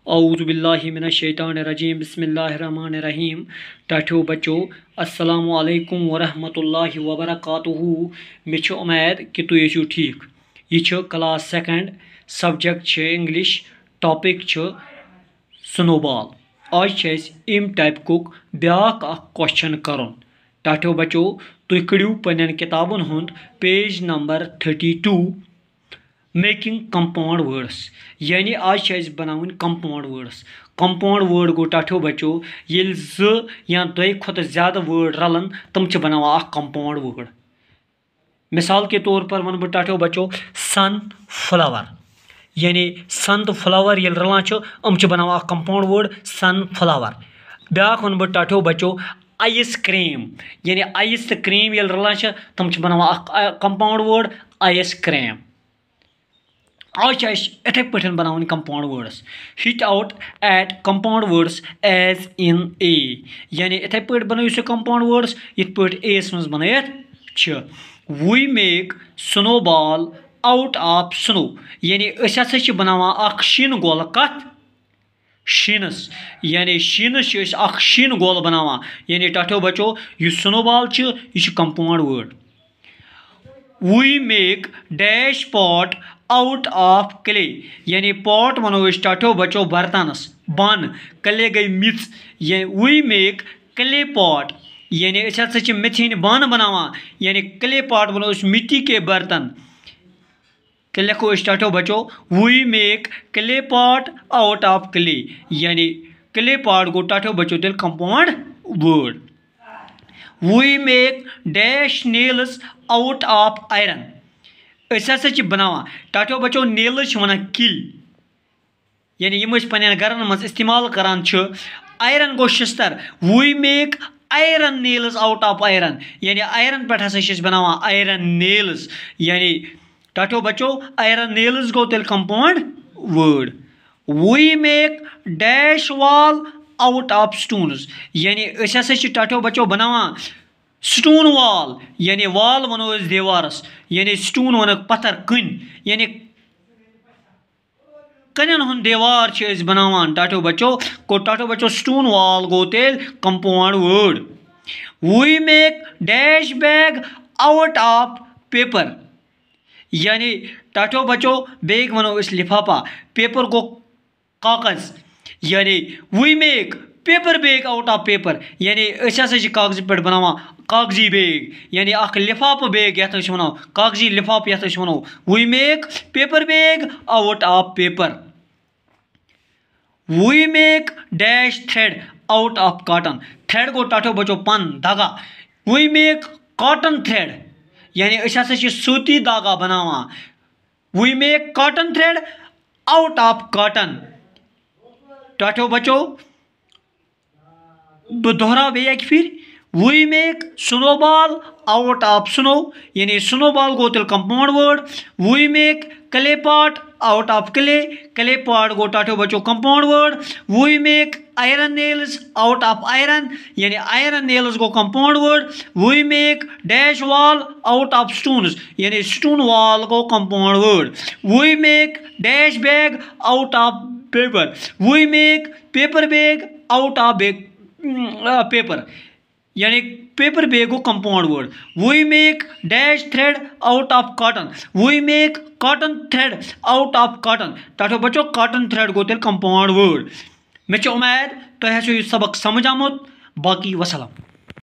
औज़ुबिल्लाहि मिनश्शैतानिर्रजीम बिस्मिल्लाहिर्रहमानिर्रहीम। टाठियो बच्चों अस्सलामु अलैकुम वरहमतुल्लाहि वबरकातुहू। मे छ उम्मीद कि तुम एको ठीक। यह class second subject English topic snowball. आज इम टाइप कुक ब्याक क्वेश्चन कर। टाठियो बच्चों तुम कड़ियो पन्न किताबन हुंद page number 32 making compound words. यानी आज बनावन कंपाउंड वर्ड्स। कंपाउंड वर्ड गो टाठियो बच्चों ये ज या दो खुद ज्यादा वर्ड रलन तम बनावा कंपाउंड वर्ड। मिसाल के तौर पर वन बह टाठियो बच्चों सनफ्लावर। यानी सन तो फ्लावर ये रलान हम बनावा compound word sunflower. Back one बह टाठियो बच्चों आइस क्रीम। यानी आइस तो क्रीम ये रलान तम बनावा कंपाउंड वर्ड आइस क्रीम। आज इथे पे बनावन compound words. Hit out eight compound words as in a. यानी इथे पे बनो कंपाउंड वर्ड्स इत पे ए मज बनत। We make snowball out of snow. यानी अस बनावा शीन गोल कत शीनस। यानी शीनस शीन गोल बनावा। यानी टाठियो बच्चों यह स्नोबॉल यह compound word. We make dash pot out of clay. यानी पॉट वनो टाठियो बच्चों बर्तनस बन क्ले गई मिथ। We make clay pot. यानी मिथिन बन बनावा। यानी क्ले पॉट बनो मिट्टी के बर्तन। लिखो टाठियो बच्चों we make clay pot out of clay. यानी क्ले पॉट गो टाठियो बच्चों तेल compound word. We make dash nails out of iron. अस बनावा टाठियो बच्चों नेल्स वन किल। यानी यम पन्न गरन मज इस्तेमाल करान आयरन गो शिस्तर। We make iron nails out of iron. यानी आयरन पे हसा बनावा आयरन नेल्स। यानी टाठियो बच्चों आयरन नेल्स गो तेल compound word. We make dash wall out of stones. यानी अस टाठियो बच्चों बनावा स्टोन वॉल। यानी वॉल वनो दीवारस। यानी स्टोन वन पत्थर कन। यानी कन हुन दीवार बनावान टाठियो बच्चों को टाठियो बच्चों स्टोन वॉल गो तेल compound word. We make dash bag out of paper. यानी टाठियो बच्चों बैग वनो लिफाफा। पेपर गो कागज। यानी we make paper bag out of paper. यानी अस कागज पे बनावा कागजी बैग। यानी लिफाफ बैग ये वनो कागजी लिफाफ ये वनो। We make paper bag out of paper. We make dash thread out of cotton. Thread गो टाठियो बच्चों पन धागा। We make cotton thread. यानी अस सूती धागा बनावा। We make cotton thread out of cotton. टाठियो बच्चों दोहरा बे एक फिर we make snowball out of snow. यानी स्नोबॉल गो तेल compound word. We make clay pot out of clay. Clay pot गो टाठियो बच्चों compound word. We make iron nails out of iron. यानी आयरन नेल्स गो compound word. We make dash wall out of stones. यानी stone wall गो compound word. We make dash bag out of paper. We make paper bag out of paper. यानी paper bag गो compound word. We make dash thread out of cotton. We make cotton thread out of cotton. टाठियो बच्चों cotton thread गो तेल compound word. मे उम्मीद तुम सबक समझ आमुत। बाकी वसलम।